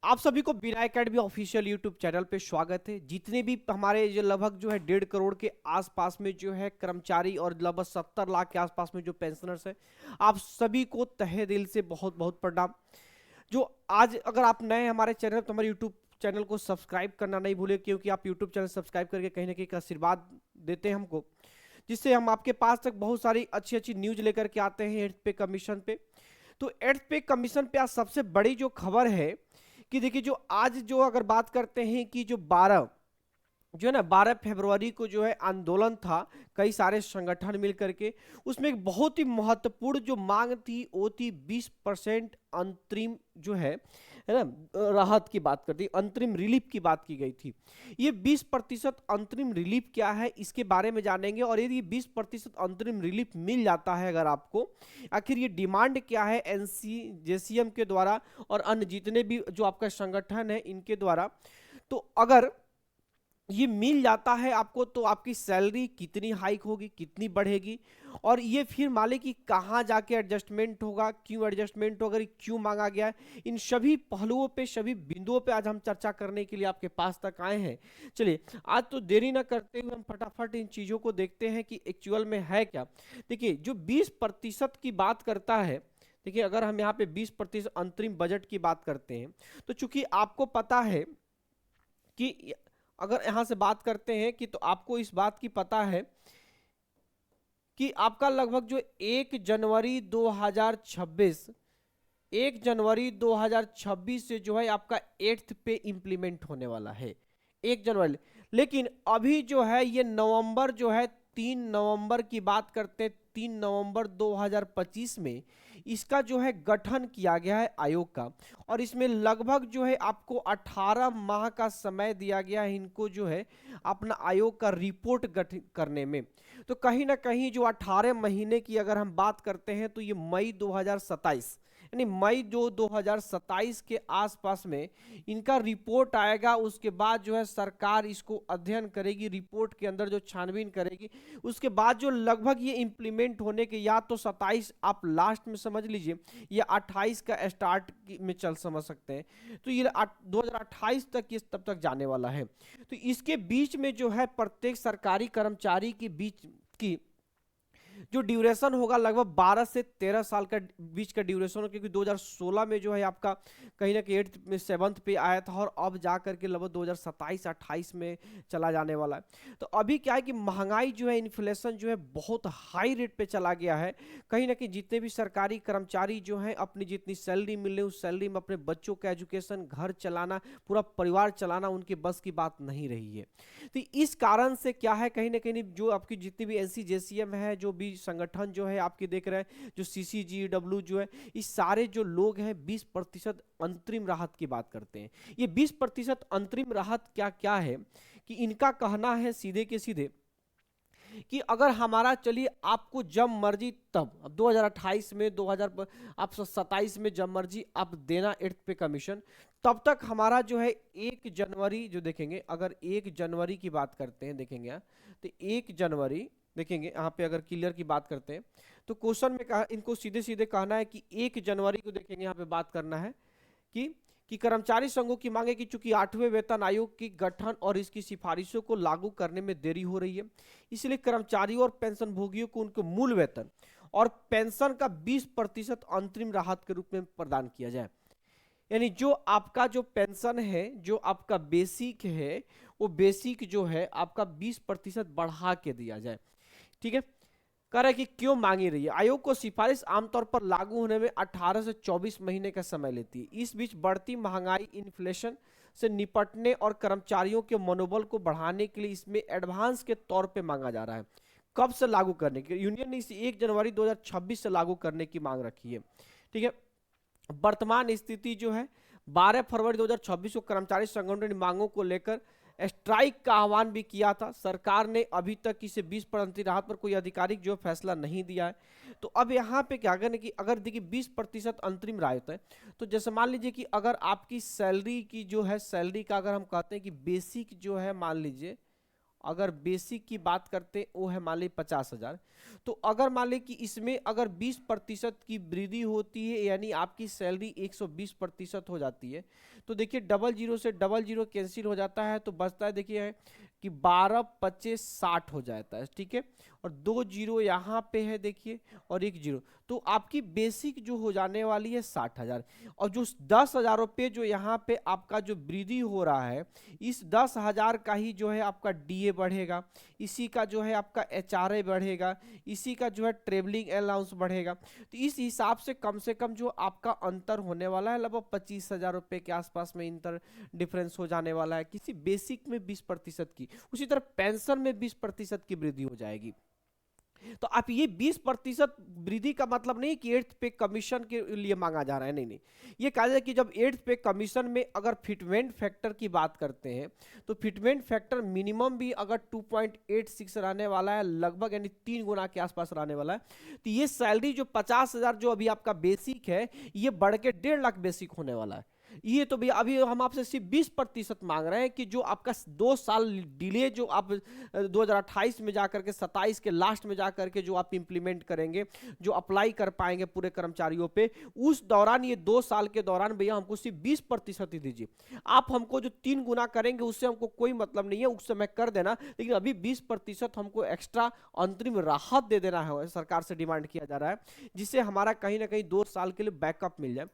आप सभी को बिना एकेडमी ऑफिशियल यूट्यूब चैनल पे स्वागत है। जितने भी हमारे जो लगभग जो है 1.5 करोड़ के आसपास में जो है कर्मचारी और लगभग 70 लाख के आसपास में जो पेंशनर्स है, आप सभी को तहे दिल से बहुत बहुत प्रणाम। जो आज अगर आप नए हैं हमारे चैनल तो हमारे यूट्यूब चैनल को सब्सक्राइब करना नहीं भूले, क्योंकि आप यूट्यूब चैनल सब्सक्राइब करके कहीं ना कहीं एक आशीर्वाद देते हैं हमको, जिससे हम आपके पास तक बहुत सारी अच्छी अच्छी न्यूज लेकर के आते हैं एड्स पे कमीशन पे। तो एड्स पे कमीशन पे आज सबसे बड़ी जो खबर है कि देखिए, जो आज जो अगर बात करते हैं कि जो 12 जो है ना 12 फरवरी को जो है आंदोलन था, कई सारे संगठन मिल करके, उसमें एक बहुत ही महत्वपूर्ण जो मांग थी वो थी 20% अंतरिम जो है ना राहत की बात करती, अंतरिम रिलीफ की बात की गई थी। ये 20% अंतरिम रिलीफ क्या है इसके बारे में जानेंगे, और यदि 20% अंतरिम रिलीफ मिल जाता है अगर आपको, आखिर ये डिमांड क्या है एनसी जेसीएम के द्वारा और अन्य जितने भी जो आपका संगठन है इनके द्वारा। तो अगर ये मिल जाता है आपको तो आपकी सैलरी कितनी हाइक होगी, कितनी बढ़ेगी, और ये फिर मालिक की कहाँ जाके एडजस्टमेंट होगा, क्यों एडजस्टमेंट होगा, क्यों मांगा गया है, इन सभी पहलुओं पे सभी बिंदुओं पे आज हम चर्चा करने के लिए आपके पास तक आए हैं। चलिए, आज तो देरी ना करते हुए हम फटाफट इन चीज़ों को देखते हैं कि एक्चुअल में है क्या। देखिए, जो 20% की बात करता है, देखिए अगर हम यहाँ पे 20% अंतरिम बजट की बात करते हैं, तो चूंकि आपको पता है कि अगर यहां से बात करते हैं कि, तो आपको इस बात की पता है कि आपका लगभग जो 1 जनवरी 2026 से जो है आपका 8th पे इंप्लीमेंट होने वाला है, 1 जनवरी। लेकिन अभी जो है ये नवंबर जो है 3 नवंबर की बात करते हैं, 3 नवंबर 2025 में इसका जो है गठन किया गया है आयोग का, और इसमें लगभग जो है आपको 18 माह का समय दिया गया है इनको जो है अपना आयोग का रिपोर्ट गठित करने में। तो कहीं ना कहीं जो 18 महीने की अगर हम बात करते हैं तो ये मई 2027, यानी मई जो 2027 के आसपास में इनका रिपोर्ट आएगा। उसके बाद जो है सरकार इसको अध्ययन करेगी, रिपोर्ट के अंदर जो छानबीन करेगी, उसके बाद जो लगभग ये इंप्लीमेंट होने के या तो 27 आप लास्ट में समझ लीजिए या 28 का स्टार्ट में चल समझ सकते हैं, तो ये 2028 तक ये तब तक जाने वाला है। तो इसके बीच में जो है प्रत्येक सरकारी कर्मचारी के बीच की जो ड्यूरेशन होगा लगभग 12 से 13 साल का बीच का ड्यूरेशन हो, क्योंकि 2016 में जो है आपका कहीं ना कहीं 8th में 7th पे आया था, और अब जा करके लगभग 2027-28 में चला जाने वाला है। तो अभी क्या है कि महंगाई जो है, इन्फ्लेशन जो है बहुत हाई रेट पे चला गया है। कहीं ना कहीं जितने भी सरकारी कर्मचारी जो हैं अपनी जितनी सैलरी मिल रही उस सैलरी में अपने बच्चों का एजुकेशन, घर चलाना, पूरा परिवार चलाना उनके बस की बात नहीं रही है। तो इस कारण से क्या है, कहीं ना कहीं जो आपकी जितनी भी एनसी जेसीएम है, जो भी संगठन जो है आपके देख रहे हैं, जो सीसीजीडब्ल्यू जो है, इस सारे जो लोग हैं 20% अंतरिम राहत की बात करते हैं। ये 20% अंतरिम राहत क्या क्या है कि इनका कहना है सीधे के सीधे कि अगर हमारा, चलिए आपको जब मर्जी तब, अब 2028 में 2000 आप 27 में जब मर्जी आप देना 8th पे कमीशन, तब तक हमारा जो है 1 जनवरी जो देखेंगे, अगर 1 जनवरी की बात करते हैं देखेंगे यहाँ, तो 1 जनवरी देखेंगे यहाँ पे अगर क्लियर की बात करते हैं तो क्वेश्चन में कहा, इनको सीधे सीधे कहना है कि 1 जनवरी को देखेंगे यहाँ पे बात करना है कि कर्मचारी संघों की मांग है कि चूंकि 8वें वेतन आयोग की गठन और इसकी सिफारिशों को लागू करने में देरी हो रही है, इसलिए कर्मचारियों और पेंशन भोगियों को उनके मूल वेतन और पेंशन का 20% अंतरिम राहत के रूप में प्रदान किया जाए। यानी जो आपका जो पेंशन है, जो आपका बेसिक है, वो बेसिक जो है आपका 20% बढ़ा के दिया जाए। ठीक है, कह रहा है कि क्यों मांगी रही है। आयोग को सिफारिश आमतौर पर लागू होने में 18 से 24 महीने का समय लेती है। इस बीच बढ़ती महंगाई, इन्फ्लेशन से निपटने और कर्मचारियों के मनोबल को बढ़ाने के लिए इसमें एडवांस के तौर पे मांगा जा रहा है। कब से लागू करने की, यूनियन ने इसे 1 जनवरी 2026 से लागू करने की मांग रखी है। ठीक है, वर्तमान स्थिति जो है 12 फरवरी 2026 को कर्मचारी संगठनों ने मांगों को लेकर स्ट्राइक का आह्वान भी किया था। सरकार ने अभी तक इसे 20% राहत पर कोई आधिकारिक जो फैसला नहीं दिया है। तो अब यहाँ पे क्या करना कि अगर देखिए 20% अंतरिम राहत है, तो जैसे मान लीजिए कि अगर आपकी सैलरी की जो है, सैलरी का अगर हम कहते हैं कि बेसिक जो है, मान लीजिए अगर बेसिक की बात करते हैं वो है मान लीजिए 50,000, तो अगर मान लीजिए कि इसमें अगर 20% की वृद्धि होती है, यानी आपकी सैलरी 120% हो जाती है, तो देखिए डबल जीरो से डबल जीरो कैंसिल हो जाता है, तो बचता है देखिए कि 12 25 60 हो जाता है, ठीक है। और 2 जीरो यहाँ पे है देखिए, और 1 जीरो, तो आपकी बेसिक जो हो जाने वाली है 60,000। और जो 10,000 रुपये जो यहाँ पे आपका जो वृद्धि हो रहा है, इस 10,000 का ही जो है आपका डीए बढ़ेगा, इसी का जो है आपका एचआरए बढ़ेगा, इसी का जो है ट्रेवलिंग अलाउंस बढ़ेगा। तो इस हिसाब से कम जो आपका अंतर होने वाला है लगभग 25,000 रुपये के आसपास में इंतर डिफरेंस हो जाने वाला है किसी बेसिक में 20% की। उसी तरह पेंशन में 20% की वृद्धि हो जाएगी। तो आप ये 20% वृद्धि का मतलब नहीं कि एट्थ पे कमीशन के लिए मांगा जा रहा है, नहीं नहीं, ये कहा जाए कि जब एट्थ पे कमीशन में अगर फिटमेंट फैक्टर की बात करते हैं तो फिटमेंट फैक्टर मिनिमम भी अगर 2.86 रहने वाला है लगभग, यानी 3 गुना के आसपास रहने वाला है, तो ये सैलरी जो 50,000 जो अभी आपका बेसिक है, ये बढ़ के 1.5 लाख बेसिक होने वाला है। ये तो भैया अभी हम आपसे सिर्फ 20% मांग रहे हैं कि जो आपका 2 साल डिले जो आप 2028 में जाकर के 27 के लास्ट में जाकर के जो आप इंप्लीमेंट करेंगे, जो अप्लाई कर पाएंगे पूरे कर्मचारियों पे, उस दौरान ये 2 साल के दौरान भैया हमको सिर्फ 20% ही दीजिए। आप हमको जो 3 गुना करेंगे उससे हमको कोई मतलब नहीं है, उस समय कर देना, लेकिन अभी 20% हमको एक्स्ट्रा अंतरिम राहत दे देना है, सरकार से डिमांड किया जा रहा है, जिससे हमारा कहीं ना कहीं 2 साल के लिए बैकअप मिल जाए।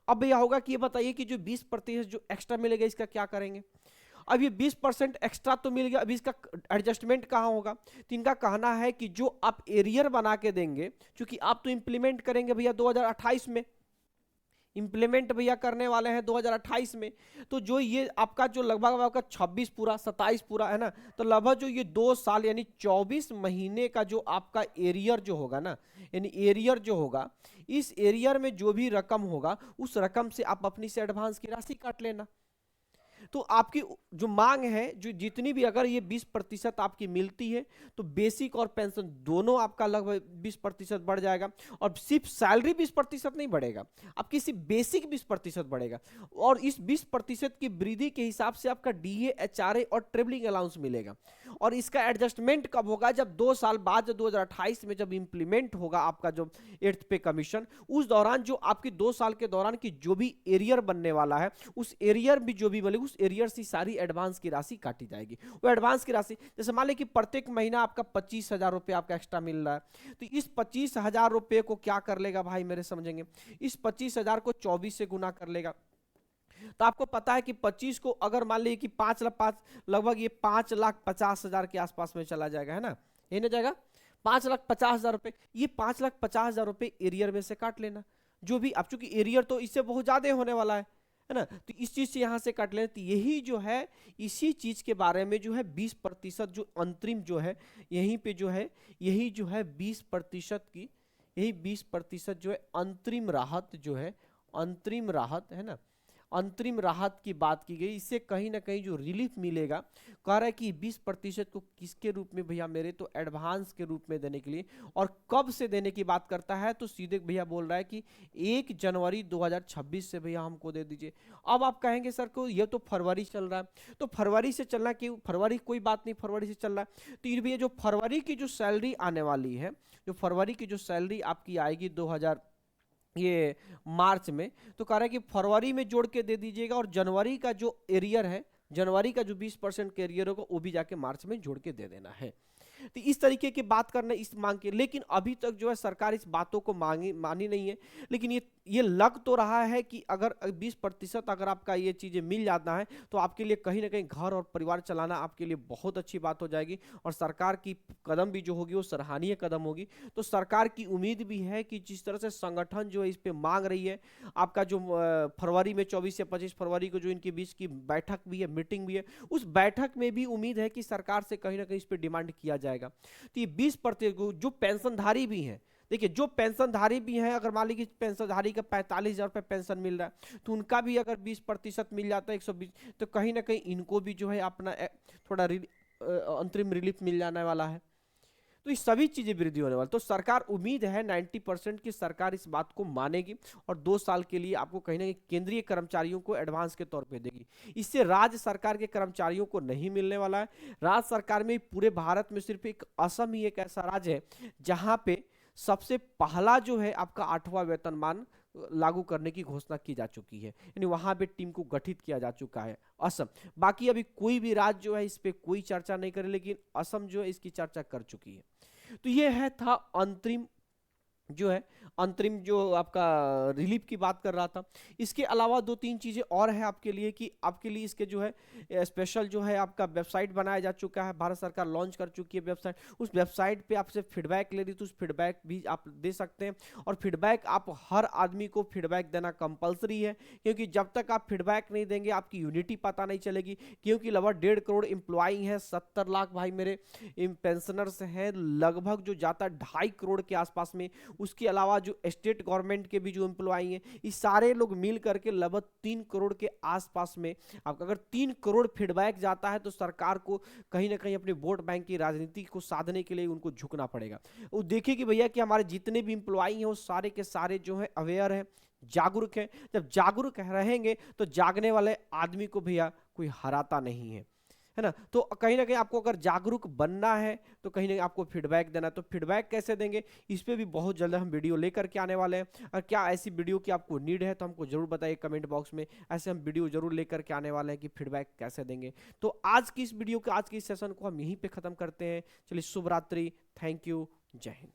अब भैया होगा कि ये बताइए कि जो 20% जो एक्स्ट्रा मिलेगा इसका क्या करेंगे। अब ये 20% एक्स्ट्रा तो मिल गया, अभी इसका एडजस्टमेंट कहाँ होगा। तो इनका कहना है कि जो आप एरियर बना के देंगे, क्योंकि आप तो इंप्लीमेंट करेंगे भैया 2028 में, इंप्लीमेंट भैया करने वाले हैं 2028 में, तो जो ये आपका जो लगभग आपका 26 पूरा 27 पूरा है ना, तो लगभग जो ये 2 साल यानी 24 महीने का जो आपका एरियर जो होगा ना, यानी एरियर जो होगा, इस एरियर में जो भी रकम होगा उस रकम से आप अपनी से एडवांस की राशि काट लेना। तो आपकी जो मांग है, जो जितनी भी अगर ये 20% आपकी मिलती है, तो बेसिक और पेंशन दोनों आपका लगभग 20% बढ़ जाएगा। और सिर्फ सैलरी 20% नहीं बढ़ेगा, आपकी सिर्फ बेसिक 20% बढ़ेगा। और इस 20% की वृद्धि के हिसाब से आपका डीए, एचआरए और ट्रेवलिंग अलाउंस मिलेगा। और इसका एडजस्टमेंट कब होगा, जब 2 साल बाद 2028 में जब इंप्लीमेंट होगा आपका जो 8th पे कमीशन, उस दौरान जो आपकी 2 साल के दौरान की जो भी एरियर बनने वाला है, उस एरियर भी जो भी बने, उस एरियर से सारी एडवांस की राशि काटी जाएगी। वो एडवांस की राशि जैसे मान लें कि प्रत्येक महीना आपका 25,000 रुपये आपका एक्स्ट्रा मिल रहा है, तो इस 25,000 रुपये को क्या कर लेगा भाई मेरे समझेंगे, इस 25,000 को 24 से गुना कर लेगा। तो आपको पता है कि 25 को अगर मान लीजिए कि 5 लगभग ये 5,50,000 के आसपास में चला जाएगा, है ना, यही ना जाएगा 5,50,000 रुपये। ये 5,50,000 रुपये एरियर में से काट लेना, जो भी आप, चूंकि एरियर तो इससे बहुत ज्यादा होने वाला है ना, तो इस चीज से यहां से काट लेना। तो यही जो है, इसी चीज के बारे में जो है 20% जो अंतरिम जो है, यहीं पे जो है, यही जो है 20% की, यही 20% जो है अंतरिम राहत जो है, अंतरिम राहत है ना, अंतरिम राहत की बात की गई। इससे कहीं ना कहीं जो रिलीफ मिलेगा, कह रहा है कि 20% को किसके रूप में भैया मेरे, तो एडवांस के रूप में देने के लिए। और कब से देने की बात करता है, तो सीधे भैया बोल रहा है कि 1 जनवरी 2026 से भैया हमको दे दीजिए। अब आप कहेंगे सर को ये तो फरवरी चल रहा है, तो फरवरी से चलना क्यों, फरवरी कोई बात नहीं, फरवरी से चल रहा है। तो ये भैया जो फरवरी की जो सैलरी आने वाली है, जो फरवरी की जो सैलरी आपकी आएगी 2000 ये मार्च में, तो कह रहा है कि फरवरी में जोड़ के दे दीजिएगा, और जनवरी का जो एरियर है, जनवरी का जो 20% के एरियर होगा वो भी जाके मार्च में जोड़ के दे देना है। तो इस तरीके की बात करना इस मांग के, लेकिन अभी तक जो है सरकार इस बातों को मानी नहीं है। लेकिन ये लग तो रहा है कि अगर 20% अगर आपका ये चीजें मिल जाता है, तो आपके लिए कहीं ना कहीं घर और परिवार चलाना आपके लिए बहुत अच्छी बात हो जाएगी। और सरकार की कदम भी जो होगी वो सराहनीय कदम होगी। तो सरकार की उम्मीद भी है कि जिस तरह से संगठन जो है इस पे मांग रही है, आपका जो फरवरी में 24 से 25 फरवरी को जो इनके बीच की बैठक भी है, मीटिंग भी है, उस बैठक में भी उम्मीद है कि सरकार से कहीं ना कहीं इस पर डिमांड किया जाएगा। तो ये 20% जो पेंशनधारी भी हैं, देखिए जो पेंशनधारी भी हैं, अगर मान लीजिए पेंशनधारी का 45,000 रुपये पेंशन मिल रहा है, तो उनका भी अगर 20% मिल जाता है 120, तो कहीं ना कहीं इनको भी जो है अपना थोड़ा अंतरिम रिलीफ मिल जाने वाला है। तो ये सभी चीजें वृद्धि होने वाली। तो सरकार उम्मीद है 90% की सरकार इस बात को मानेगी, और 2 साल के लिए आपको कहीं ना कहीं केंद्रीय कर्मचारियों को एडवांस के तौर पे देगी। इससे राज्य सरकार के कर्मचारियों को नहीं मिलने वाला है। राज्य सरकार में पूरे भारत में सिर्फ एक असम ही एक ऐसा राज्य है जहां पे सबसे पहला जो है आपका 8वां वेतनमान लागू करने की घोषणा की जा चुकी है, यानी वहां पे टीम को गठित किया जा चुका है असम। बाकी अभी कोई भी राज्य जो है इस पे कोई चर्चा नहीं करे, लेकिन असम जो है इसकी चर्चा कर चुकी है। तो ये है था अंतरिम जो है, अंतरिम जो आपका रिलीफ की बात कर रहा था। इसके अलावा दो तीन चीजें और है आपके लिए, कि आपके लिए इसके जो है स्पेशल जो है आपका वेबसाइट बनाया जा चुका है, भारत सरकार लॉन्च कर चुकी है वेबसाइट। उस वेबसाइट पे आपसे फीडबैक ले रही, तो उस फीडबैक भी आप दे सकते हैं। और फीडबैक आप हर आदमी को फीडबैक देना कंपलसरी है, क्योंकि जब तक आप फीडबैक नहीं देंगे आपकी यूनिटी पता नहीं चलेगी। क्योंकि लगभग 1.5 करोड़ एम्प्लॉई हैं, 70 लाख भाई मेरे पेंशनर्स हैं, लगभग जो जाता है 2.5 करोड़ के आसपास में। उसके अलावा जो स्टेट गवर्नमेंट के भी जो एम्प्लॉई हैं, ये सारे लोग मिल करके लगभग 3 करोड़ के आसपास में, आपका अगर 3 करोड़ फीडबैक जाता है तो सरकार को कहीं ना कहीं अपने वोट बैंक की राजनीति को साधने के लिए उनको झुकना पड़ेगा। वो देखिए कि भैया कि हमारे जितने भी एम्प्लॉई हैं वो सारे के सारे जो है अवेयर हैं, जागरूक हैं। जब जागरूक रहेंगे तो जागने वाले आदमी को भैया कोई हराता नहीं है ना। तो कहीं ना कहीं आपको अगर जागरूक बनना है तो कहीं ना कहीं आपको फीडबैक देना है। तो फीडबैक कैसे देंगे, इस पे भी बहुत जल्द हम वीडियो लेकर के आने वाले हैं। और क्या ऐसी वीडियो की आपको नीड है तो हमको जरूर बताइए कमेंट बॉक्स में, ऐसे हम वीडियो जरूर लेकर के आने वाले हैं कि फीडबैक कैसे देंगे। तो आज की इस वीडियो के आज की इस सेशन को हम यहीं पे खत्म करते हैं। चलिए शुभ रात्रि, थैंक यू, जय हिंद।